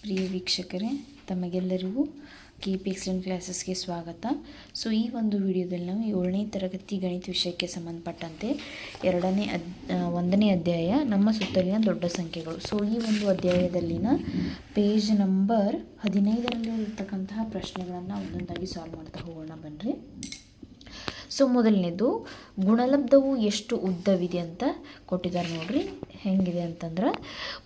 ಪ್ರಿಯ ವೀಕ್ಷಕರೇ, ತಮಗೆಲ್ಲರಿಗೂ KP excellent ಕ್ಲಾಸಸ್ಗೆ ಸ್ವಾಗತ. ಸೊ ಈ ಒಂದು ವಿಡಿಯೋದಲ್ಲಿ ನಾವು 7ನೇ ತರಗತಿ ಗಣಿತ ವಿಷಯಕ್ಕೆ ಸಂಬಂಧಪಟ್ಟಂತೆ 1ನೇ ಅಧ್ಯಾಯ ನಮ್ಮ ಸುತ್ತಲಿನ ದೊಡ್ಡ ಸಂಖ್ಯೆಗಳು. ಸೊ ಈ ಒಂದು ಅಧ್ಯಾಯದಲ್ಲಿನ ಪೇಜ್ ನಂಬರ್ 15ರಲ್ಲಿ ಇರ್ತಕ್ಕಂತಹ ಪ್ರಶ್ನೆಗಳನ್ನು ಒಂದೊಂದಾಗಿ ಸಾಲ್ವ್ ಮಾಡ್ತಾ ಹೋಗೋಣ ಬನ್ನಿರಿ. ಸೊ ಮೊದಲನೇದು, ಗುಣಲಬ್ಧವು ಎಷ್ಟು ಉದ್ದವಿದೆ ಅಂತ ಕೊಟ್ಟಿದ್ದಾರೆ ನೋಡ್ರಿ. ಹೆಂಗಿದೆ ಅಂತಂದ್ರೆ,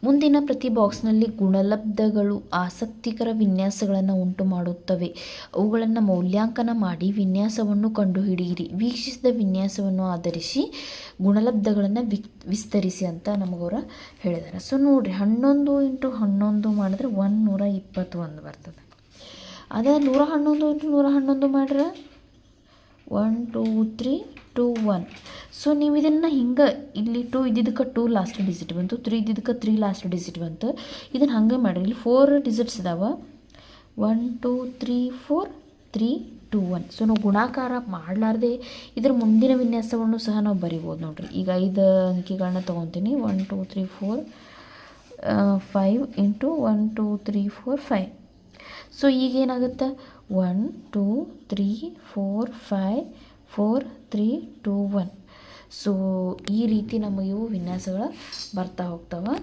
ಮುಂದಿನ ಪ್ರತಿ ಬಾಕ್ಸ್ನಲ್ಲಿ ಗುಣಲಬ್ಧಗಳು ಆಸಕ್ತಿಕರ ವಿನ್ಯಾಸಗಳನ್ನು ಉಂಟು ಮಾಡುತ್ತವೆ. ಅವುಗಳನ್ನು ಮೌಲ್ಯಾಂಕನ ಮಾಡಿ ವಿನ್ಯಾಸವನ್ನು ಕಂಡುಹಿಡಿಯಿರಿ. ವೀಕ್ಷಿಸಿದ ವಿನ್ಯಾಸವನ್ನು ಆಧರಿಸಿ ಗುಣಲಬ್ಧಗಳನ್ನು ವಿಸ್ತರಿಸಿ ಅಂತ ನಮಗವರು ಹೇಳಿದ್ದಾರೆ. ಸೊ ನೋಡ್ರಿ, 11 × 11 ಮಾಡಿದ್ರೆ 121 ಬರ್ತದೆ. ಅದೇ 111 × 111 ಮಾಡ್ರೆ 1 2 3 2 1. ಸೊ ನೀವು ಇದನ್ನು ಹಿಂಗೆ, ಇಲ್ಲಿ 2 ಇದ್ದಿದ್ದಕ್ಕೆ 2 ಲಾಸ್ಟ್ ಡಿಜಿಟ್ ಬಂತು, 3 ಇದ್ದಿದ್ದಕ್ಕೆ 3 ಲಾಸ್ಟ್ ಡಿಜಿಟ್ ಬಂತು. ಇದನ್ನು ಹಾಗೆ ಮಾಡಿರಿ. ಇಲ್ಲಿ 4 ಡಿಜಿಟ್ಸ್ ಇದಾವೆ, 1 2 3 4 3 2 1. ಸೊ ನಾವು ಗುಣಾಕಾರ ಮಾಡಲಾರ್ದೆ ಇದರ ಮುಂದಿನ ವಿನ್ಯಾಸವನ್ನು ಸಹ ನಾವು ಬರಿಬೋದು ನೋಡ್ರಿ. ಈಗ 5 ಅಂಕಿಗಳನ್ನ ತೊಗೊತೀನಿ. 1 2 3 4 5 × 1 2 3 4 5. ಸೊ ಈಗೇನಾಗುತ್ತೆ, 1 2 3 4 5 4 3 2 1. ಸೊ ಈ ರೀತಿ ನಮಗೆ ಇವು ವಿನ್ಯಾಸಗಳು ಬರ್ತಾ ಹೋಗ್ತಾವೆ.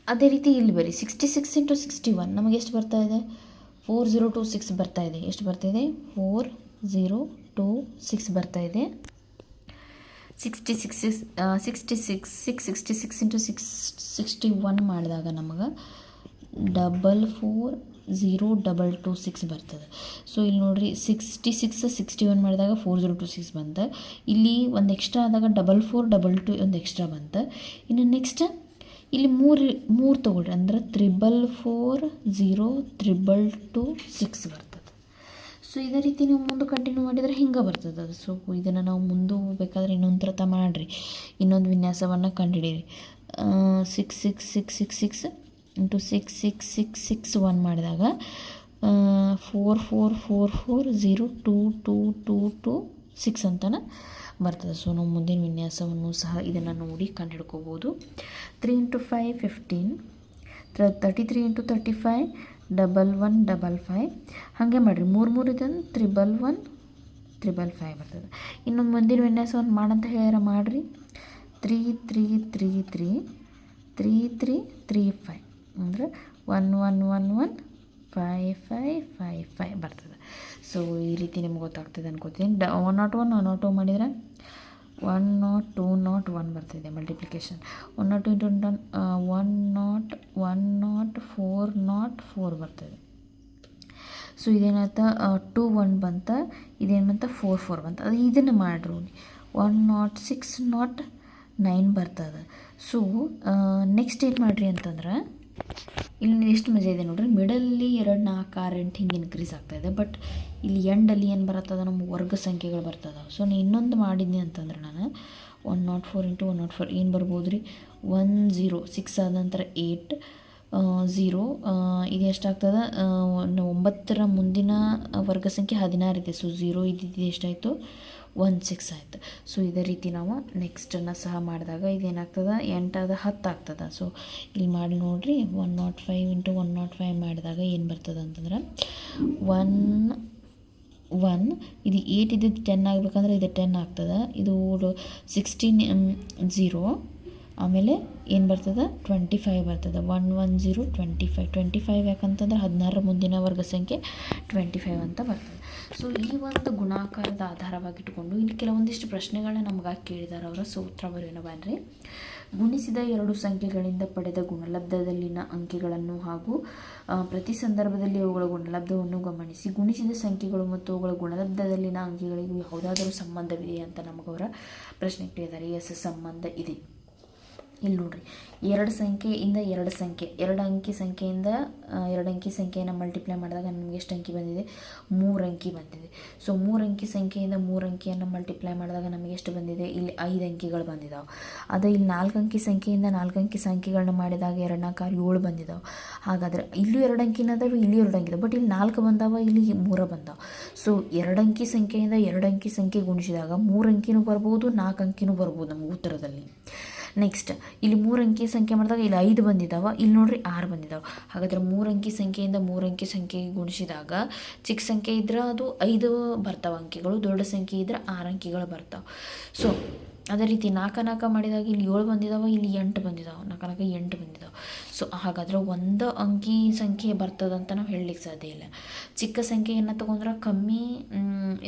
ಅದೇ ರೀತಿ ಇಲ್ಲಿ ಬರೀ 66 × 61 ನಮಗೆ ಎಷ್ಟು ಬರ್ತಾ ಇದೆ? 4026 ಬರ್ತಾ ಇದೆ. ಎಷ್ಟು ಬರ್ತಾ ಇದೆ? 4026 ಬರ್ತಾ ಇದೆ. 66 × 61 ಮಾಡಿದಾಗ ನಮಗೆ 44026 ಬರ್ತದೆ. ಸೊ ಇಲ್ಲಿ ನೋಡಿರಿ, 66 61 ಮಾಡಿದಾಗ 4026 ಬಂತು. ಇಲ್ಲಿ ಒಂದು ಎಕ್ಸ್ಟ್ರಾ ಆದಾಗ 4422 ಒಂದು ಎಕ್ಸ್ಟ್ರಾ ಬಂತು. ಇನ್ನು ನೆಕ್ಸ್ಟ್ ಇಲ್ಲಿ ಮೂರು ತೊಗೊಳ್ರಿ, ಅಂದ್ರೆ 44402226 ಬರ್ತದೆ. ಸೊ ಇದೇ ರೀತಿ ನೀವು ಮುಂದೆ ಕಂಟಿನ್ಯೂ ಮಾಡಿದರೆ ಹಿಂಗೆ ಬರ್ತದೆ ಅದು. ಸೊ ಇದನ್ನು ನಾವು ಮುಂದೆ ಬೇಕಾದ್ರೆ ಇನ್ನೊಂದು ಥರ ಮಾಡಿರಿ, ಇನ್ನೊಂದು ವಿನ್ಯಾಸವನ್ನು ಕಂಡುಹಿಡೀರಿ. 66666 × 66661 ಮಾಡಿದಾಗ 4444022226 ಅಂತಲೇ ಬರ್ತದೆ. ಸೊ ನಾವು ಮುಂದಿನ ವಿನ್ಯಾಸವನ್ನು ಸಹ ಇದನ್ನು ನೋಡಿ ಕಂಡುಹಿಡ್ಕೋಬೋದು. 3 × 5 15, 33 × 35 1155. ಹಾಗೆ ಮಾಡಿರಿ, 3 ಇದನ್ನು 31155 ಬರ್ತದೆ. ಇನ್ನು ಮುಂದಿನ ವಿನ್ಯಾಸವನ್ನು ಮಾಡಂತ ಹೇಳ್ಯಾರ, ಮಾಡಿರಿ. 3 3 3 3 3 3 3 5 ಅಂದರೆ 1 1 1 1 5 5 5 5 ಬರ್ತದೆ. ಸೊ ಈ ರೀತಿ ನಿಮ್ಗೆ ಗೊತ್ತಾಗ್ತದೆ ಅನ್ಕೋತೀನಿ. 101 102 ಮಾಡಿದರೆ 101 ಬರ್ತಿದೆ ಮಲ್ಟಿಪ್ಲಿಕೇಶನ್. 102 × 104 ಬರ್ತದೆ. ಸೊ ಇದೇನಾಯ್ತು, 2 1 ಬಂತ, ಇದೇನಂತ 4 4 ಬಂತ. ಅದು ಇದನ್ನು ಮಾಡ್ರಿ, 10609 ಬರ್ತದೆ. ಸೊ ನೆಕ್ಸ್ಟ್ ಏನು ಮಾಡಿರಿ ಅಂತಂದ್ರೆ, ಇಲ್ಲಿ ಎಷ್ಟು ಮಜಾ ಇದೆ ನೋಡ್ರಿ. ಮಿಡಲ್ಲಿ 2 4 6 8 ಹಿಂಗೆ ಇನ್ಕ್ರೀಸ್ ಆಗ್ತಾಯಿದೆ. ಬಟ್ ಇಲ್ಲಿ ಎಂಡಲ್ಲಿ ಏನು ಬರ್ತದೆ, ನಮ್ಮ ವರ್ಗ ಸಂಖ್ಯೆಗಳು ಬರ್ತದೆ. ಸೊ ನಾನು ಇನ್ನೊಂದು ಮಾಡಿದ್ನಿ ಅಂತಂದ್ರೆ, ನಾನು 104 × 104 ಏನು ಬರ್ಬೋದು ರೀ, 10 6 ಆದ ನಂತರ 8 0. ಇದು ಎಷ್ಟಾಗ್ತದೆ, 9ರ ಮುಂದಿನ ವರ್ಗ ಸಂಖ್ಯೆ 16 ಇದೆ. ಸೊ 0 ಇದ್ದಿದ್ದು ಎಷ್ಟಾಯಿತು, 16 ಆಯಿತು. ಸೊ ಇದೇ ರೀತಿ ನಾವು ನೆಕ್ಸ್ಟನ್ನು ಸಹ ಮಾಡಿದಾಗ ಇದೇನಾಗ್ತದೆ, 8 ಆದ 10 ಆಗ್ತದೆ. ಸೊ ಇಲ್ಲಿ ಮಾಡಿ ನೋಡಿರಿ, 105 × 105 ಮಾಡಿದಾಗ ಏನು ಬರ್ತದೆ ಅಂತಂದ್ರೆ 1 1. ಇದು 8 ಇದ್ದಿದ್ದು 10 ಆಗಬೇಕಂದ್ರೆ ಇದು 10 ಆಗ್ತದೆ. ಇದು 16 0. ಆಮೇಲೆ ಏನು ಬರ್ತದೆ, 25 ಬರ್ತದೆ. 110 25 ಯಾಕಂತಂದ್ರೆ 16ರ ಮುಂದಿನ ವರ್ಗ ಸಂಖ್ಯೆ 25 ಅಂತ ಬರ್ತದೆ. ಸೊ ಈ ಒಂದು ಗುಣಾಕಾರದ ಆಧಾರವಾಗಿಟ್ಟುಕೊಂಡು ಇಲ್ಲಿ ಕೆಲವೊಂದಿಷ್ಟು ಪ್ರಶ್ನೆಗಳನ್ನ ನಮ್ಗೆ ಕೇಳಿದ್ದಾರೆ ಅವರು. ಸೊ ಉತ್ತರ ಬರೆಯೋಣ ಬನ್ನಿರಿ. ಗುಣಿಸಿದ 2 ಸಂಖ್ಯೆಗಳಿಂದ ಪಡೆದ ಗುಣಲಬ್ಧದಲ್ಲಿನ ಅಂಕಿಗಳನ್ನು ಹಾಗೂ ಪ್ರತಿ ಸಂದರ್ಭದಲ್ಲಿ ಅವುಗಳ ಗುಣಲಬ್ಧವನ್ನು ಗಮನಿಸಿ. ಗುಣಿಸಿದ ಸಂಖ್ಯೆಗಳು ಮತ್ತು ಅವುಗಳ ಗುಣಲಬ್ಧದಲ್ಲಿನ ಅಂಕಿಗಳಿಗೂ ಯಾವುದಾದರೂ ಸಂಬಂಧವಿದೆಯಾ ಅಂತ ನಮಗವರ ಪ್ರಶ್ನೆ ಕೇಳಿದ್ದಾರೆ. ಎಸ್, ಸಂಬಂಧ ಇದೆ. ಇಲ್ಲಿ ನೋಡ್ರಿ, 2 ಸಂಖ್ಯೆಯಿಂದ 2 ಸಂಖ್ಯೆ, 2 ಅಂಕಿ ಸಂಖ್ಯೆಯಿಂದ 2 ಅಂಕಿ ಸಂಖ್ಯೆಯನ್ನು ಮಲ್ಟಿಪ್ಲೈ ಮಾಡಿದಾಗ ನಮಗೆ ಎಷ್ಟು ಅಂಕಿ ಬಂದಿದೆ, 3 ಅಂಕಿ ಬಂದಿದೆ. ಸೊ 3 ಅಂಕಿ ಸಂಖ್ಯೆಯಿಂದ 3 ಅಂಕಿಯನ್ನು ಮಲ್ಟಿಪ್ಲೈ ಮಾಡಿದಾಗ ನಮಗೆ ಎಷ್ಟು ಬಂದಿದೆ, ಇಲ್ಲಿ 5 ಅಂಕಿಗಳು ಬಂದಿದ್ದಾವೆ. ಅದೇ ಇಲ್ಲಿ 4 ಅಂಕಿ ಸಂಖ್ಯೆಯಿಂದ 4 ಅಂಕಿ ಸಂಖ್ಯೆಗಳನ್ನ ಮಾಡಿದಾಗ 2 4 6 7 ಬಂದಿದ್ದಾವೆ. ಹಾಗಾದರೆ ಇಲ್ಲೂ 2 ಅಂಕಿನ ಅದಾವೆ, ಇಲ್ಲಿ 2 ಅಂಕಿ ಇದಾವೆ. ಬಟ್ ಇಲ್ಲಿ 4 ಬಂದಾವ, ಇಲ್ಲಿ 3 ಬಂದಾವೆ. ಸೊ 2 ಅಂಕಿ ಸಂಖ್ಯೆಯಿಂದ 2 ಅಂಕಿ ಸಂಖ್ಯೆ ಗುಣಿಸಿದಾಗ 3 ಅಂಕಿನೂ ಬರ್ಬೋದು, 4 ಅಂಕಿನೂ ಬರ್ಬೋದು ನಮಗೆ ಉತ್ತರದಲ್ಲಿ. ನೆಕ್ಸ್ಟ್ ಇಲ್ಲಿ 3 ಅಂಕಿ ಸಂಖ್ಯೆ ಮಾಡಿದಾಗ ಇಲ್ಲಿ 5 ಬಂದಿದ್ದಾವೆ, ಇಲ್ಲಿ ನೋಡ್ರಿ 6 ಬಂದಿದ್ದಾವೆ. ಹಾಗಾದ್ರೆ 3 ಅಂಕಿ ಸಂಖ್ಯೆಯಿಂದ 3 ಅಂಕಿ ಸಂಖ್ಯೆಗೆ ಗುಣಿಸಿದಾಗ ಚಿಕ್ಕ ಸಂಖ್ಯೆ ಇದ್ರೆ ಅದು 5 ಬರ್ತಾವೆ ಅಂಕಿಗಳು, ದೊಡ್ಡ ಸಂಖ್ಯೆ ಇದ್ರೆ 6 ಅಂಕಿಗಳು ಬರ್ತಾವೆ. ಸೊ ಅದೇ ರೀತಿ 4 ಮಾಡಿದಾಗ ಇಲ್ಲಿ 7 ಬಂದಿದ್ದಾವೆ, ಇಲ್ಲಿ 8 ಬಂದಿದ್ದಾವೆ, 4 8 ಬಂದಿದ್ದಾವೆ. ಸೊ ಹಾಗಾದ್ರೆ ಒಂದು ಅಂಕಿ ಸಂಖ್ಯೆ ಬರ್ತದಂತ ನಾವು ಹೇಳಲಿಕ್ಕೆ ಸಾಧ್ಯ ಇಲ್ಲ. ಚಿಕ್ಕ ಸಂಖ್ಯೆಯನ್ನು ತೊಗೊಂಡ್ರೆ ಕಮ್ಮಿ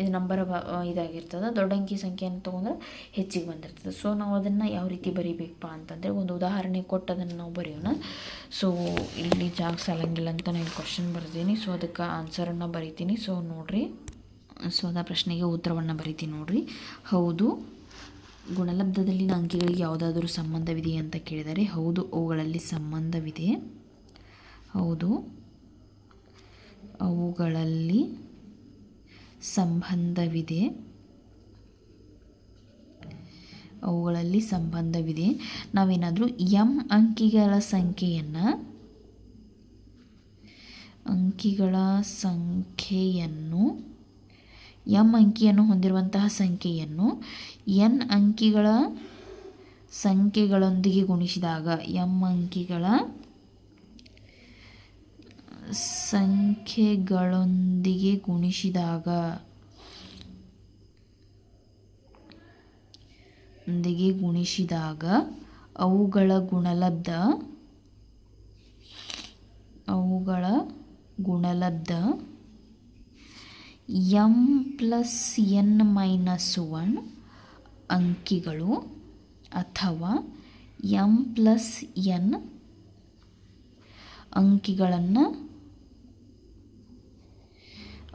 ಇದು ನಂಬರ್ ಇದಾಗಿರ್ತದೆ, ದೊಡ್ಡ ಅಂಕಿ ಸಂಖ್ಯೆಯನ್ನು ತೊಗೊಂಡ್ರೆ ಹೆಚ್ಚಿಗೆ ಬಂದಿರ್ತದೆ. ಸೊ ನಾವು ಅದನ್ನು ಯಾವ ರೀತಿ ಬರೀಬೇಕಪ್ಪ ಅಂತಂದರೆ ಒಂದು ಉದಾಹರಣೆ ಕೊಟ್ಟು ಅದನ್ನು ನಾವು ಬರೆಯೋಣ. ಸೊ ಇಲ್ಲಿ ಜಾಗ ಸಾಲಂಗಿಲ್ಲ ಅಂತ ನಾನು ಕ್ವಶನ್ ಬರ್ತೀನಿ. ಸೊ ಅದಕ್ಕೆ ಆನ್ಸರನ್ನು ಬರಿತೀನಿ. ಸೊ ನೋಡಿರಿ, ಸೊ ಅದ ಪ್ರಶ್ನೆಗೆ ಉತ್ತರವನ್ನು ಬರಿತೀನಿ ನೋಡಿರಿ. ಹೌದು, ಗುಣಲಬ್ಧದಲ್ಲಿನ ಅಂಕಿಗಳಿಗೆ ಯಾವುದಾದರೂ ಸಂಬಂಧವಿದೆಯೇ ಅಂತ ಕೇಳಿದರೆ ಹೌದು, ಅವುಗಳಲ್ಲಿ ಸಂಬಂಧವಿದೆ. ಹೌದು, ಅವುಗಳಲ್ಲಿ ಸಂಬಂಧವಿದೆ. ಅವುಗಳಲ್ಲಿ ಸಂಬಂಧವಿದೆ. ನಾವೇನಾದರೂ ಅಂಕಿಗಳ ಸಂಖ್ಯೆಯನ್ನು ಅಂಕಿಯನ್ನು ಹೊಂದಿರುವಂತಹ ಸಂಖ್ಯೆಯನ್ನು n ಅಂಕಿಗಳ ಸಂಖ್ಯೆಗಳೊಂದಿಗೆ ಗುಣಿಸಿದಾಗ ಅವುಗಳ ಗುಣಲಬ್ಧ m+n-1 ಅಂಕಿಗಳು ಅಥವಾ m+n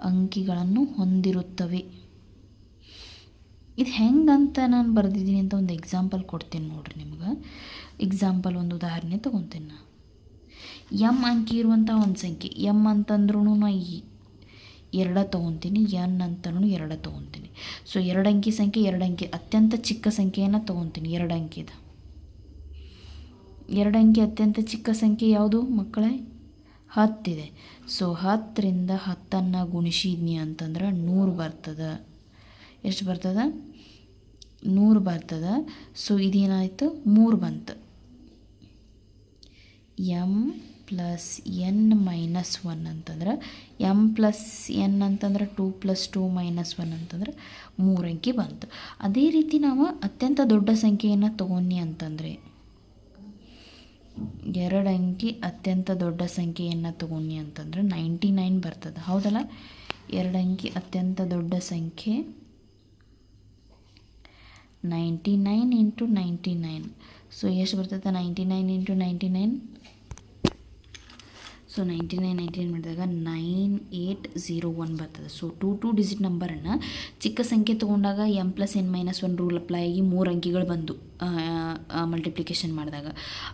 ಅಂಕಿಗಳನ್ನು ಹೊಂದಿರುತ್ತವೆ. ಇದು ಹೆಂಗಂತ ನಾನು ಬರೆದಿದ್ದೀನಿ ಅಂತ ಒಂದು ಎಕ್ಸಾಂಪಲ್ ಕೊಡ್ತೀನಿ ನೋಡ್ರಿ. ನಿಮ್ಗೆ ಎಕ್ಸಾಂಪಲ್ ಒಂದು ಉದಾಹರಣೆ ತೊಗೊತೀನಿ. ನಾನು m ಅಂಕಿ ಇರುವಂಥ ಒಂದು ಸಂಖ್ಯೆ, m ಅಂತಂದ್ರೂ ನಾ 2 ತೊಗೊತೀನಿ, n ಅಂತಲೂ 2 ತೊಗೊತೀನಿ. ಸೊ 2 ಅಂಕಿ ಸಂಖ್ಯೆ, 2 ಅಂಕಿ ಅತ್ಯಂತ ಚಿಕ್ಕ ಸಂಖ್ಯೆಯನ್ನು ತೊಗೊತೀನಿ. 2 ಅಂಕಿದ 2 ಅಂಕಿ ಅತ್ಯಂತ ಚಿಕ್ಕ ಸಂಖ್ಯೆ ಯಾವುದು ಮಕ್ಕಳೇ? 10 ಇದೆ. ಸೊ 10ರಿಂದ 10ನ್ನು ಗುಣಿಸಿದ್ನಿ ಅಂತಂದ್ರೆ 100 ಬರ್ತದೆ. ಎಷ್ಟು ಬರ್ತದೆ? 100 ಬರ್ತದೆ. ಸೊ ಇದೇನಾಯಿತು? 3 ಬಂತು. m+n-1 ಅಂತಂದ್ರೆ m+n ಅಂತಂದ್ರೆ 2+2 -1 ಅಂತಂದ್ರೆ 3 ಅಂಕಿ ಬಂತು. ಅದೇ ರೀತಿ ನಾವು ಅತ್ಯಂತ ದೊಡ್ಡ ಸಂಖ್ಯೆಯನ್ನು ತೊಗೊಂಡು ಅಂತಂದರೆ 2 ಅಂಕಿ ಅತ್ಯಂತ ದೊಡ್ಡ ಸಂಖ್ಯೆಯನ್ನು ತೊಗೊಂಡು ಅಂತಂದ್ರೆ 99 ಬರ್ತದೆ. ಹೌದಲ್ಲ? 2 ಅಂಕಿ ಅತ್ಯಂತ ದೊಡ್ಡ ಸಂಖ್ಯೆ 99 × 99. ಸೊ ಎಷ್ಟು ಬರ್ತದೆ? 99 × 99. ಸೊ 99 ಮಾಡಿದಾಗ 9801 ಬರ್ತದೆ. ಸೊ 2 ಡಿಜಿಟ್ ನಂಬರನ್ನು ಚಿಕ್ಕ ಸಂಖ್ಯೆ ತೊಗೊಂಡಾಗ m+n-1 ರೂಲ್ ಅಪ್ಲೈ ಆಗಿ 3 ಅಂಕಿಗಳು ಬಂದು ಮಲ್ಟಿಪ್ಲಿಕೇಶನ್ ಮಾಡಿದಾಗ,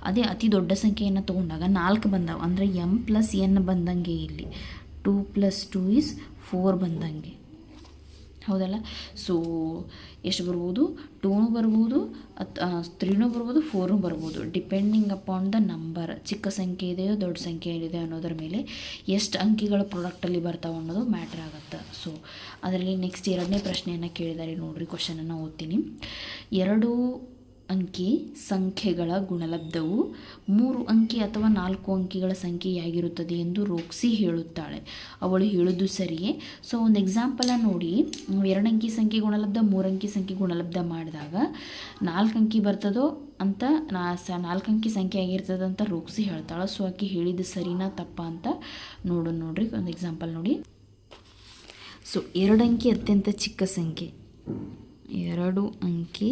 ಅದೇ ಅತಿ ದೊಡ್ಡ ಸಂಖ್ಯೆಯನ್ನು ತೊಗೊಂಡಾಗ 4 ಬಂದಾವೆ. ಅಂದರೆ m+n ಬಂದಂಗೆ ಇಲ್ಲಿ 2 + 2 = 4 ಬಂದಂಗೆ. ಹೌದಲ್ಲ? ಸೊ ಎಷ್ಟು ಬರ್ಬೋದು? 2 ಬರ್ಬೋದು, 3 ಬರ್ಬೋದು, 4 ಬರ್ಬೋದು, ಡಿಪೆಂಡಿಂಗ್ ಅಪಾನ್ ದ ನಂಬರ್. ಚಿಕ್ಕ ಸಂಖ್ಯೆ ಇದೆಯೋ ದೊಡ್ಡ ಸಂಖ್ಯೆ ಇದೆ ಅನ್ನೋದ್ರ ಮೇಲೆ ಎಷ್ಟು ಅಂಕಿಗಳು ಪ್ರಾಡಕ್ಟಲ್ಲಿ ಬರ್ತಾವೆ ಅನ್ನೋದು ಮ್ಯಾಟ್ರ್ ಆಗುತ್ತೆ. ಸೊ ಅದರಲ್ಲಿ ನೆಕ್ಸ್ಟ್ 2ನೇ ಪ್ರಶ್ನೆಯನ್ನು ಕೇಳಿದ್ದಾರೆ ನೋಡ್ರಿ. ಕ್ವಶನನ್ನು ಓದ್ತೀನಿ. 2 ಅಂಕಿ ಸಂಖ್ಯೆಗಳ ಗುಣಲಬ್ಧವು 3 ಅಂಕಿ ಅಥವಾ 4 ಅಂಕಿಗಳ ಸಂಖ್ಯೆಯಾಗಿರುತ್ತದೆ ಎಂದು ರೋಕ್ಸಿ ಹೇಳುತ್ತಾಳೆ. ಅವಳು ಹೇಳೋದು ಸರಿಯೇ? ಸೊ ಒಂದು ಎಕ್ಸಾಂಪಲನ್ನು ನೋಡಿ. 2 ಅಂಕಿ ಸಂಖ್ಯೆ ಗುಣಲಬ್ಧ 3 ಅಂಕಿ ಸಂಖ್ಯೆ ಗುಣಲಬ್ಧ ಮಾಡಿದಾಗ 4 ಅಂಕಿ ಬರ್ತದೋ ಅಂತ 4 ಅಂಕಿ ಸಂಖ್ಯೆ ಆಗಿರ್ತದೆ ಅಂತ ರೋಕ್ಸಿ ಹೇಳ್ತಾಳೆ. ಸೊ ಆಕೆ ಹೇಳಿದ್ದು ಸರಿನಾ ತಪ್ಪ ಅಂತ ನೋಡೋಣ ನೋಡ್ರಿ. ಒಂದು ಎಕ್ಸಾಂಪಲ್ ನೋಡಿ. ಸೊ 2 ಅಂಕಿ ಅತ್ಯಂತ ಚಿಕ್ಕ ಸಂಖ್ಯೆ, 2 ಅಂಕಿ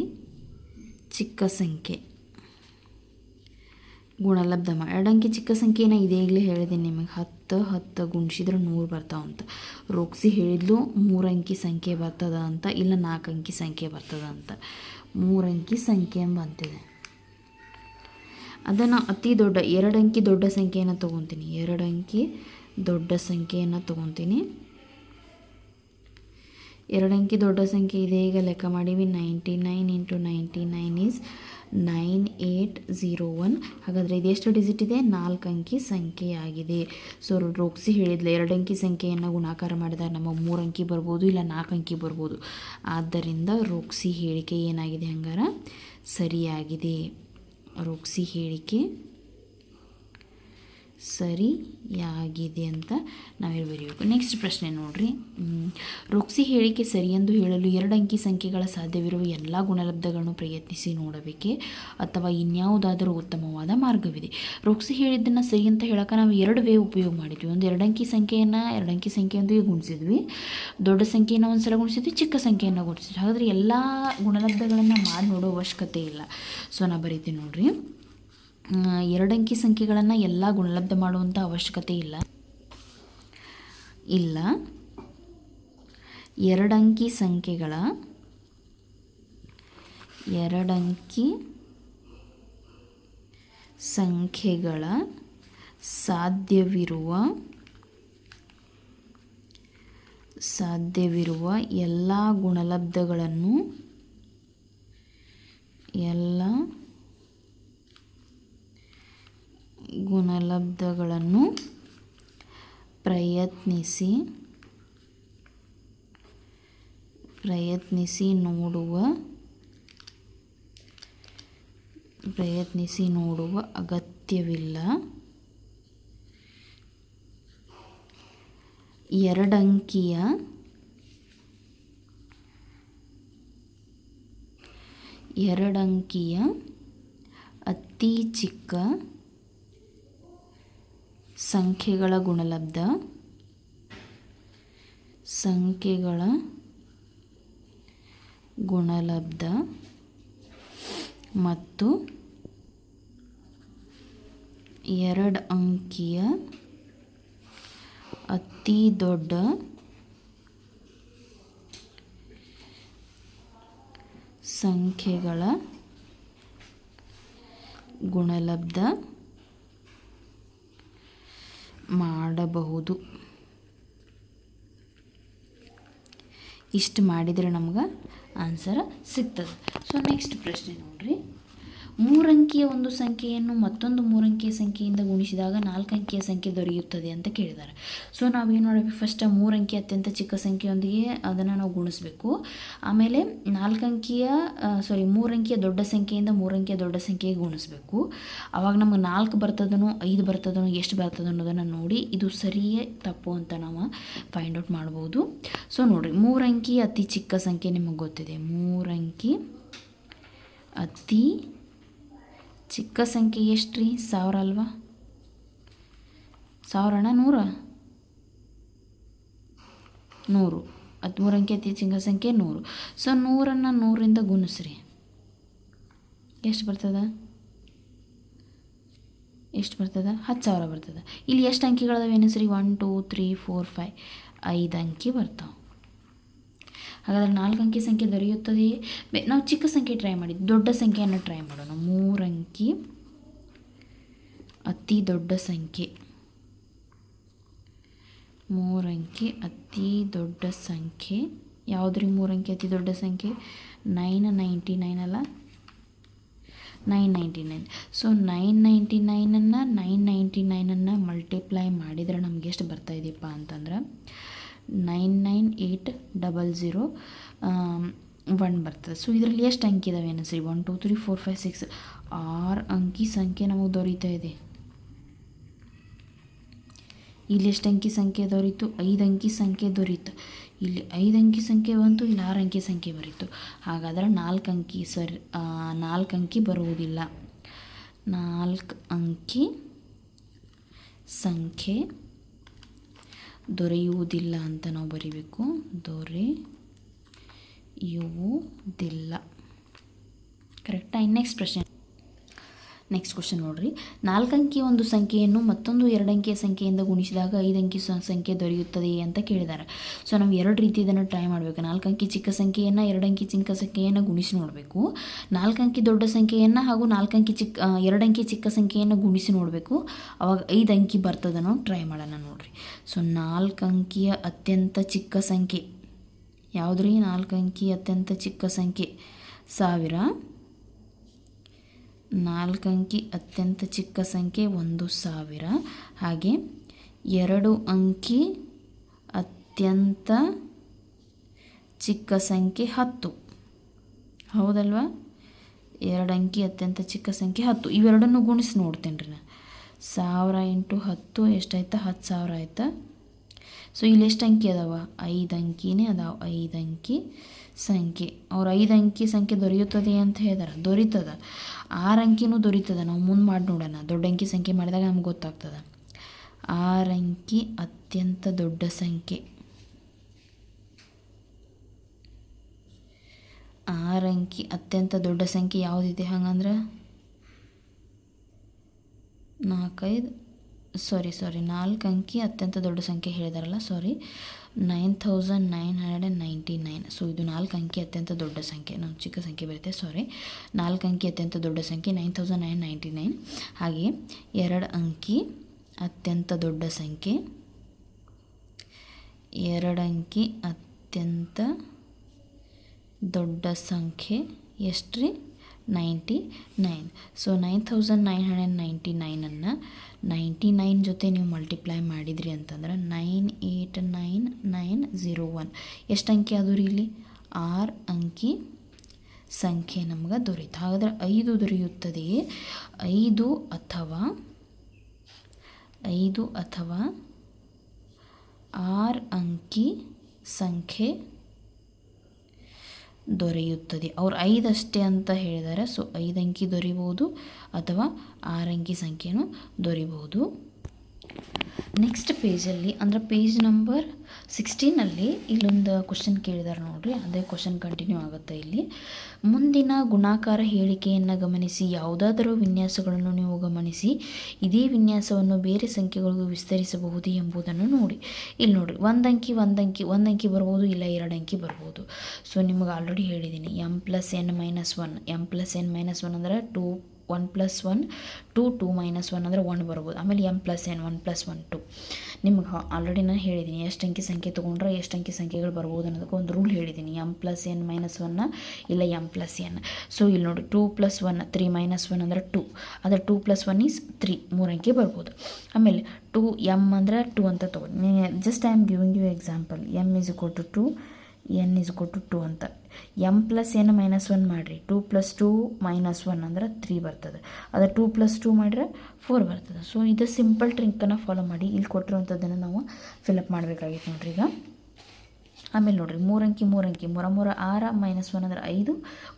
ಚಿಕ್ಕ ಸಂಖ್ಯೆ ಗುಣಲಬ್ಧ 2 ಅಂಕಿ ಚಿಕ್ಕ ಸಂಖ್ಯೆನ ಇದೇಗಲೇ ಹೇಳಿದ್ದೀನಿ ನಿಮಗೆ. 10 ಗುಣಿಸಿದ್ರೆ 100 ಬರ್ತಾವಂತ. ರೋಕ್ಸಿ ಹೇಳಿದ್ಲು 3 ಅಂಕಿ ಸಂಖ್ಯೆ ಬರ್ತದ ಅಂತ, ಇಲ್ಲ 4 ಅಂಕಿ ಸಂಖ್ಯೆ ಬರ್ತದ ಅಂತ. 3 ಅಂಕಿ ಸಂಖ್ಯೆ ಬಂತಿದೆ. ಅದನ್ನು ಅತಿ ದೊಡ್ಡ 2 ಅಂಕಿ ದೊಡ್ಡ ಸಂಖ್ಯೆಯನ್ನು ತೊಗೊತೀನಿ. 2 ಅಂಕಿ ದೊಡ್ಡ ಸಂಖ್ಯೆಯನ್ನು ತೊಗೊತೀನಿ. 2 ಅಂಕಿ ದೊಡ್ಡ ಸಂಖ್ಯೆ ಇದೆ. ಈಗ ಲೆಕ್ಕ ಮಾಡೀವಿ. 99 × 99 = 9801. ಹಾಗಾದರೆ ಇದೆಷ್ಟು ಡಿಜಿಟ್ ಇದೆ? 4 ಅಂಕಿ ಸಂಖ್ಯೆಯಾಗಿದೆ. ಸೊ ರೋಕ್ಸಿ ಹೇಳಿದ್ಲು 2 ಅಂಕಿ ಸಂಖ್ಯೆಯನ್ನು ಗುಣಾಕಾರ ಮಾಡಿದಾಗ ನಮಗೆ 3 ಅಂಕಿ ಬರ್ಬೋದು, ಇಲ್ಲ 4 ಅಂಕಿ ಬರ್ಬೋದು. ಆದ್ದರಿಂದ ರೋಕ್ಸಿ ಹೇಳಿಕೆ ಏನಾಗಿದೆ? ಹಂಗಾರೆ ಸರಿಯಾಗಿದೆ. ರೋಕ್ಸಿ ಹೇಳಿಕೆ ಸರಿಯಾಗಿದೆ ಅಂತ ನಾವಿಲ್ಲಿ ಬರೀಬೇಕು. ನೆಕ್ಸ್ಟ್ ಪ್ರಶ್ನೆ ನೋಡ್ರಿ, ರೋಕ್ಸಿ ಹೇಳಿಕೆ ಸರಿಯೆಂದು ಹೇಳಲು 2 ಅಂಕಿ ಸಂಖ್ಯೆಗಳ ಸಾಧ್ಯವಿರುವ ಎಲ್ಲ ಗುಣಲಬ್ಧಗಳನ್ನು ಪ್ರಯತ್ನಿಸಿ ನೋಡಬೇಕೆ ಅಥವಾ ಇನ್ಯಾವುದಾದರೂ ಉತ್ತಮವಾದ ಮಾರ್ಗವಿದೆ? ರೋಕ್ಸಿ ಹೇಳಿದ್ದನ್ನು ಸರಿ ಅಂತ ಹೇಳೋಕೆ ನಾವು 2 ವೇ ಉಪಯೋಗ ಮಾಡಿದ್ವಿ. ಒಂದು 2 ಅಂಕಿ ಸಂಖ್ಯೆಯನ್ನು 2 ಅಂಕಿ ಸಂಖ್ಯೆಯೊಂದಿಗೆ ಗುಣಿಸಿದ್ವಿ, ದೊಡ್ಡ ಸಂಖ್ಯೆಯನ್ನು ಒಂದು ಸಲ ಗುಣಿಸಿದ್ವಿ, ಚಿಕ್ಕ ಸಂಖ್ಯೆಯನ್ನು ಗುಣಿಸಿದ್ವಿ. ಹಾಗಾದರೆ ಎಲ್ಲ ಗುಣಲಬ್ಧಗಳನ್ನು ಮಾಡಿ ನೋಡೋ ಅವಶ್ಯಕತೆ ಇಲ್ಲ. ಸೊ ನಾ ಬರೀತೀನಿ ನೋಡ್ರಿ, 2 ಅಂಕಿ ಸಂಖ್ಯೆಗಳನ್ನು ಎಲ್ಲ ಗುಣಲಬ್ಧ ಮಾಡುವಂಥ ಅವಶ್ಯಕತೆ ಇಲ್ಲ. 2 ಅಂಕಿ ಸಂಖ್ಯೆಗಳ 2 ಅಂಕಿ ಸಂಖ್ಯೆಗಳ ಸಾಧ್ಯವಿರುವ ಎಲ್ಲ ಗುಣಲಬ್ಧಗಳನ್ನು ಪ್ರಯತ್ನಿಸಿ ನೋಡುವ ಅಗತ್ಯವಿಲ್ಲ. 2 ಅಂಕಿಯ ಅತಿ ಚಿಕ್ಕ ಸಂಖ್ಯೆಗಳ ಗುಣಲಬ್ಧ ಮತ್ತು 2 ಅಂಕಿಯ ಅತಿ ದೊಡ್ಡ ಸಂಖ್ಯೆಗಳ ಗುಣಲಬ್ಧ ಮಾಡಬಹುದು. ಇಷ್ಟು ಮಾಡಿದರೆ ನಮ್ಗೆ ಆನ್ಸರ್ ಸಿಗ್ತದೆ. ಸೊ ನೆಕ್ಸ್ಟ್ ಪ್ರಶ್ನೆ ನೋಡ್ರಿ, 3 ಅಂಕಿಯ ಒಂದು ಸಂಖ್ಯೆಯನ್ನು ಮತ್ತೊಂದು 3 ಅಂಕಿಯ ಸಂಖ್ಯೆಯಿಂದ ಗುಣಿಸಿದಾಗ 4 ಅಂಕಿಯ ಸಂಖ್ಯೆ ದೊರೆಯುತ್ತದೆ ಅಂತ ಕೇಳಿದ್ದಾರೆ. ಸೊ ನಾವೇನು ಮಾಡಬೇಕು, ಫಸ್ಟ್ 3 ಅಂಕಿ ಅತ್ಯಂತ ಚಿಕ್ಕ ಸಂಖ್ಯೆಯೊಂದಿಗೆ ಅದನ್ನು ನಾವು ಗುಣಿಸ್ಬೇಕು. ಆಮೇಲೆ 3 ಅಂಕಿಯ ದೊಡ್ಡ ಸಂಖ್ಯೆಯಿಂದ 3 ಅಂಕಿಯ ದೊಡ್ಡ ಸಂಖ್ಯೆಗೆ ಗುಣಿಸ್ಬೇಕು. ಆವಾಗ ನಮಗೆ 4 ಬರ್ತದನೋ 5 ಬರ್ತದನೋ ಎಷ್ಟು ಬರ್ತದೆ ಅನ್ನೋದನ್ನು ನೋಡಿ ಇದು ಸರಿಯೇ ತಪ್ಪು ಅಂತ ನಾವು ಫೈಂಡ್ ಔಟ್ ಮಾಡ್ಬೋದು. ಸೊ ನೋಡಿರಿ, 3 ಅಂಕಿ ಅತಿ ಚಿಕ್ಕ ಸಂಖ್ಯೆ ನಿಮಗೆ ಗೊತ್ತಿದೆ. 3 ಅಂಕಿ ಅತಿ ಚಿಕ್ಕ ಸಂಖ್ಯೆ ಎಷ್ಟು ರೀ? 1000 ಅಲ್ವಾ? 1000ನ 100? 100. 3 ಅಂಕಿ ಅತಿ ಚಿಕ್ಕ ಸಂಖ್ಯೆ 100. ಸೊ 100ನ್ನು 100ರಿಂದ ಗುಣಿಸ್ರಿ, ಎಷ್ಟು ಬರ್ತದೆ? 10,000 ಬರ್ತದೆ. ಇಲ್ಲಿ ಎಷ್ಟು ಅಂಕಿಗಳದಾವೆ ಎನಿಸ್ರಿ? 1 2 3 4 5 5 ಅಂಕಿ ಬರ್ತಾವೆ. ಹಾಗಾದರೆ 4 ಅಂಕಿ ಸಂಖ್ಯೆ ದೊರೆಯುತ್ತದೆಯೇ? ನಾವು ಚಿಕ್ಕ ಸಂಖ್ಯೆ ಟ್ರೈ ಮಾಡಿದ್ವಿ, ದೊಡ್ಡ ಸಂಖ್ಯೆಯನ್ನು ಟ್ರೈ ಮಾಡೋಣ. 3 ಅಂಕಿ ಅತಿ ದೊಡ್ಡ ಸಂಖ್ಯೆ, 3 ಅಂಕಿ ಅತಿ ದೊಡ್ಡ ಸಂಖ್ಯೆ ಯಾವುದ್ರಿ? 3 ಅಂಕಿ ಅತಿ ದೊಡ್ಡ ಸಂಖ್ಯೆ 999 ಅಲ್ಲ? 999. ಸೊ 999ನ್ನು ಮಲ್ಟಿಪ್ಲೈ ಮಾಡಿದರೆ ನಮ್ಗೆ ಎಷ್ಟು ಬರ್ತಾ ಇದೆಯಪ್ಪ ಅಂತಂದ್ರೆ 99801 ಬರ್ತದೆ. ಸೊ ಇದರಲ್ಲಿ ಎಷ್ಟು ಅಂಕಿ ಇದಾವೆ ಅನಿಸ್ರಿ? 1 2 3 4 5 6 6 ಅಂಕಿ ಸಂಖ್ಯೆ ನಮಗೆ ದೊರೀತಾ ಇದೆ. ಇಲ್ಲಿ ಎಷ್ಟು ಅಂಕಿ ಸಂಖ್ಯೆ ದೊರೀತು? 5 ಅಂಕಿ ಸಂಖ್ಯೆ ದೊರೀತು. ಇಲ್ಲಿ 5 ಅಂಕಿ ಸಂಖ್ಯೆ ಬಂತು, ಇಲ್ಲಿ 6 ಅಂಕಿ ಸಂಖ್ಯೆ ಬರೀತು. ಹಾಗಾದರೆ 4 ಅಂಕಿ ಬರುವುದಿಲ್ಲ. 4 ಅಂಕಿ ಸಂಖ್ಯೆ ದೊರೆಯುವುದಿಲ್ಲ ಅಂತ ನಾವು ಬರೀಬೇಕು. ದೊರೆಯುವುದಿಲ್ಲ. ಕರೆಕ್ಟಾ? ನೆಕ್ಸ್ಟ್ ಕ್ವಶನ್ ನೋಡ್ರಿ, 4 ಅಂಕಿಯ ಒಂದು ಸಂಖ್ಯೆಯನ್ನು ಮತ್ತೊಂದು 2 ಅಂಕಿಯ ಸಂಖ್ಯೆಯಿಂದ ಗುಣಿಸಿದಾಗ 5 ಅಂಕಿ ಸಂಖ್ಯೆ ದೊರೆಯುತ್ತದೆ ಅಂತ ಕೇಳಿದ್ದಾರೆ. ಸೊ ನಾವು 2 ರೀತಿ ಇದನ್ನು ಟ್ರೈ ಮಾಡಬೇಕು. 4 ಅಂಕಿ ಚಿಕ್ಕ ಸಂಖ್ಯೆಯನ್ನು 2 ಅಂಕಿ ಚಿಕ್ಕ ಸಂಖ್ಯೆಯನ್ನು ಗುಣಿಸಿ ನೋಡಬೇಕು. 4 ಅಂಕಿ ದೊಡ್ಡ ಸಂಖ್ಯೆಯನ್ನು ಹಾಗೂ 2 ಅಂಕಿ ಚಿಕ್ಕ ಸಂಖ್ಯೆಯನ್ನು ಗುಣಿಸಿ ನೋಡಬೇಕು. ಅವಾಗ 5 ಅಂಕಿ ಬರ್ತದನೋ ಟ್ರೈ ಮಾಡೋಣ ನೋಡ್ರಿ. ಸೊ 4 ಅಂಕಿಯ ಅತ್ಯಂತ ಚಿಕ್ಕ ಸಂಖ್ಯೆ ಯಾವುದ್ರಿ? 4 ಅಂಕಿ ಅತ್ಯಂತ ಚಿಕ್ಕ ಸಂಖ್ಯೆ 1000. 4 ಅಂಕಿ ಅತ್ಯಂತ ಚಿಕ್ಕ ಸಂಖ್ಯೆ 1000. ಹಾಗೆ 2 ಅಂಕಿ ಅತ್ಯಂತ ಚಿಕ್ಕ ಸಂಖ್ಯೆ 10. ಹೌದಲ್ವಾ? 2 ಅಂಕಿ ಅತ್ಯಂತ ಚಿಕ್ಕ ಸಂಖ್ಯೆ 10. ಇವೆರಡನ್ನು ಗುಣಿಸಿ ನೋಡ್ತೇನೆ ರೀ ನಾನು. 1000 ಇಂಟು 10 ಎಷ್ಟಾಯ್ತು? 10,000 ಆಯ್ತಾ? ಸೊ ಇಲ್ಲಿ ಎಷ್ಟು ಅಂಕಿ ಅದಾವ? 5 ಅಂಕಿನೇ ಅದಾವ. 5 ಅಂಕಿ ಸಂಖ್ಯೆ. ಅವ್ರು 5 ಅಂಕಿ ಸಂಖ್ಯೆ ದೊರೆಯುತ್ತದೆ ಅಂತ ಹೇಳಿದಾರೆ. ದೊರೀತದ. 6 ಅಂಕಿನೂ ದೊರೀತದ. ನಾವು ಮುಂದೆ ಮಾಡಿ ನೋಡೋಣ. ದೊಡ್ಡ ಅಂಕಿ ಸಂಖ್ಯೆ ಮಾಡಿದಾಗ ನಮ್ಗೆ ಗೊತ್ತಾಗ್ತದೆ. 6 ಅಂಕಿ ಅತ್ಯಂತ ದೊಡ್ಡ ಸಂಖ್ಯೆ. 6 ಅಂಕಿ ಅತ್ಯಂತ ದೊಡ್ಡ ಸಂಖ್ಯೆ ಯಾವುದಿದೆ? ಹಂಗಂದ್ರೆ 4 ಅಂಕಿ ಅತ್ಯಂತ ದೊಡ್ಡ ಸಂಖ್ಯೆ ಹೇಳಿದಾರಲ್ಲ, 9999. ಸೊ ಇದು 4 ಅಂಕಿ ಅತ್ಯಂತ ದೊಡ್ಡ ಸಂಖ್ಯೆ. ನಮ್ಮ ಚಿಕ್ಕ ಸಂಖ್ಯೆ ಬರುತ್ತೆ, 4 ಅಂಕಿ ಅತ್ಯಂತ ದೊಡ್ಡ ಸಂಖ್ಯೆ 9999. ಹಾಗೆ 2 ಅಂಕಿ ಅತ್ಯಂತ ದೊಡ್ಡ ಸಂಖ್ಯೆ. 2 ಅಂಕಿ ಅತ್ಯಂತ ದೊಡ್ಡ ಸಂಖ್ಯೆ ಎಷ್ಟು ರೀ? 99. ಸೊ 9999 99 ಜೊತೆ ನೀವು ಮಲ್ಟಿಪ್ಲೈ ಮಾಡಿದ್ರಿ ಅಂತಂದ್ರೆ 989901. ಎಷ್ಟು ಅಂಕಿ ಅದು ರೀ? ಇಲ್ಲಿ 6 ಅಂಕಿ ಸಂಖ್ಯೆ ನಮ್ಗೆ ದೊರೀತು. ಹಾಗಾದ್ರೆ 5 ದೊರೆಯುತ್ತದೆಯೇ? 5 ಅಥವಾ 6 ಅಂಕಿ ಸಂಖ್ಯೆ ದೊರೆಯುತ್ತದೆ. ಅವ್ರು 5 ಅಷ್ಟೇ ಅಂತ ಹೇಳಿದ್ದಾರೆ. ಸೊ 5 ಅಂಕಿ ದೊರಿಬೋದು ಅಥವಾ 6 ಅಂಕಿ ಸಂಖ್ಯೆನೂ ದೊರಿಬೋದು. ನೆಕ್ಸ್ಟ್ ಪೇಜಲ್ಲಿ ಅಂದರೆ ಪೇಜ್ ನಂಬರ್ 16 ಇಲ್ಲೊಂದು ಕ್ವಶನ್ ಕೇಳಿದಾರೆ ನೋಡ್ರಿ. ಅದೇ ಕ್ವಶನ್ ಕಂಟಿನ್ಯೂ ಆಗುತ್ತೆ ಇಲ್ಲಿ. ಮುಂದಿನ ಗುಣಾಕಾರ ಹೇಳಿಕೆಯನ್ನು ಗಮನಿಸಿ. ಯಾವುದಾದರೂ ವಿನ್ಯಾಸಗಳನ್ನು ನೀವು ಗಮನಿಸಿ ಇದೇ ವಿನ್ಯಾಸವನ್ನು ಬೇರೆ ಸಂಖ್ಯೆಗಳಿಗೂ ವಿಸ್ತರಿಸಬಹುದು ಎಂಬುದನ್ನು ನೋಡಿ. ಇಲ್ಲಿ ನೋಡಿರಿ, ಒಂದು ಅಂಕಿ ಬರ್ಬೋದು, ಇಲ್ಲ 2 ಅಂಕಿ ಬರ್ಬೋದು. ಸೊ ನಿಮಗೆ ಆಲ್ರೆಡಿ ಹೇಳಿದ್ದೀನಿ, m + n - 1. m + n - 1 ಅಂದರೆ 1 + 1 2 2 - 1 ಅಂದರೆ 1 ಬರ್ಬೋದು. ಆಮೇಲೆ m + n 1 + 1 2. ನಿಮ್ಗೆ ಆಲ್ರೆಡಿ ನಾನು ಹೇಳಿದ್ದೀನಿ ಎಷ್ಟು ಅಂಕಿ ಸಂಖ್ಯೆ ತೊಗೊಂಡ್ರೆ ಎಷ್ಟು ಅಂಕಿ ಸಂಖ್ಯೆಗಳು ಬರ್ಬೋದು ಅನ್ನೋದಕ್ಕೆ ಒಂದು ರೂಲ್ ಹೇಳಿದ್ದೀನಿ. m + n - 1 ಇಲ್ಲ m + n. ಸೊ ಇಲ್ಲಿ ನೋಡಿ, 2 + 1 3 - 1 ಅಂದರೆ 2. ಆದರೆ 2 + 1 is 3. 3 ಅಂಕಿ ಬರ್ಬೋದು. ಆಮೇಲೆ 2m ಅಂದರೆ 2 ಅಂತ ತೊಗೊಂಡು just I am giving you example. m = 2 n = 2 ಅಂತ. m + n - 1 ಮಾಡಿರಿ, 2 + 2 - 1 ಅಂದರೆ 3 ಬರ್ತದೆ. ಅದು 2 + 2 ಮಾಡಿದ್ರೆ 4 ಬರ್ತದೆ. ಸೊ ಇದು ಸಿಂಪಲ್ ಟ್ರಿಕ್ಕನ್ನು ಫಾಲೋ ಮಾಡಿ ಇಲ್ಲಿ ಕೊಟ್ಟಿರುವಂಥದ್ದನ್ನು ನಾವು ಫಿಲಪ್ ಮಾಡಬೇಕಾಗಿತ್ತು ನೋಡ್ರಿ ಈಗ. ಆಮೇಲೆ ನೋಡಿರಿ, 3 ಅಂಕಿ 3 6 - 1 ಅಂದರೆ 5.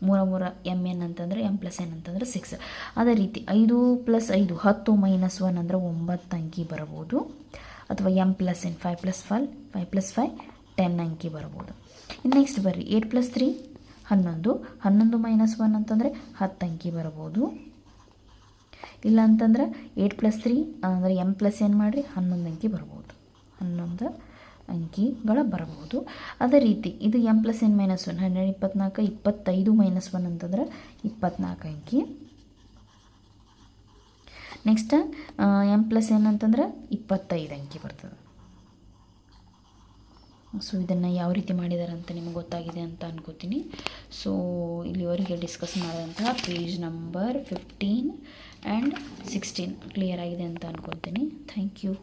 3 mn ಅಂತಂದರೆ m + n ಅಂತಂದರೆ 6. ಅದೇ ರೀತಿ 5 + 5 10 - 1 ಅಂದರೆ 9 ಅಂಕಿ ಬರ್ಬೋದು. ಅಥವಾ m + n 5 + 5 10 ಅಂಕಿ ಬರ್ಬೋದು. ನೆಕ್ಸ್ಟ್ ಬರ್ರಿ, 8 + 3 11 11 - 1 ಅಂತಂದರೆ 10 ಅಂಕಿ ಬರ್ಬೋದು. ಇಲ್ಲ ಅಂತಂದ್ರೆ 8 + 3 ಅಂದರೆ m + n ಮಾಡಿರಿ 11 ಅಂಕಿ ಬರ್ಬೋದು. 11 ಅಂಕಿಗಳ ಬರಬಹುದು. ಅದೇ ರೀತಿ ಇದು m + n - 1 124 25 - 1 ಅಂತಂದ್ರೆ 24 ಅಂಕಿ. ನೆಕ್ಸ್ಟ್ m + n ಅಂತಂದ್ರೆ 25 ಅಂಕಿ ಬರ್ತದೆ. ಸೊ ಇದನ್ನು ಯಾವ ರೀತಿ ಮಾಡಿದ್ದಾರೆ ಅಂತ ನಿಮಗೆ ಗೊತ್ತಾಗಿದೆ ಅಂತ ಅನ್ಕೋತೀನಿ. ಸೊ ಇಲ್ಲಿವರೆಗೆ ಡಿಸ್ಕಸ್ ಮಾಡಿದಂತಹ ಪೇಜ್ ನಂಬರ್ 15 ಆ್ಯಂಡ್ 16 ಕ್ಲಿಯರ್ ಆಗಿದೆ ಅಂತ ಅನ್ಕೊತೀನಿ. Thank you.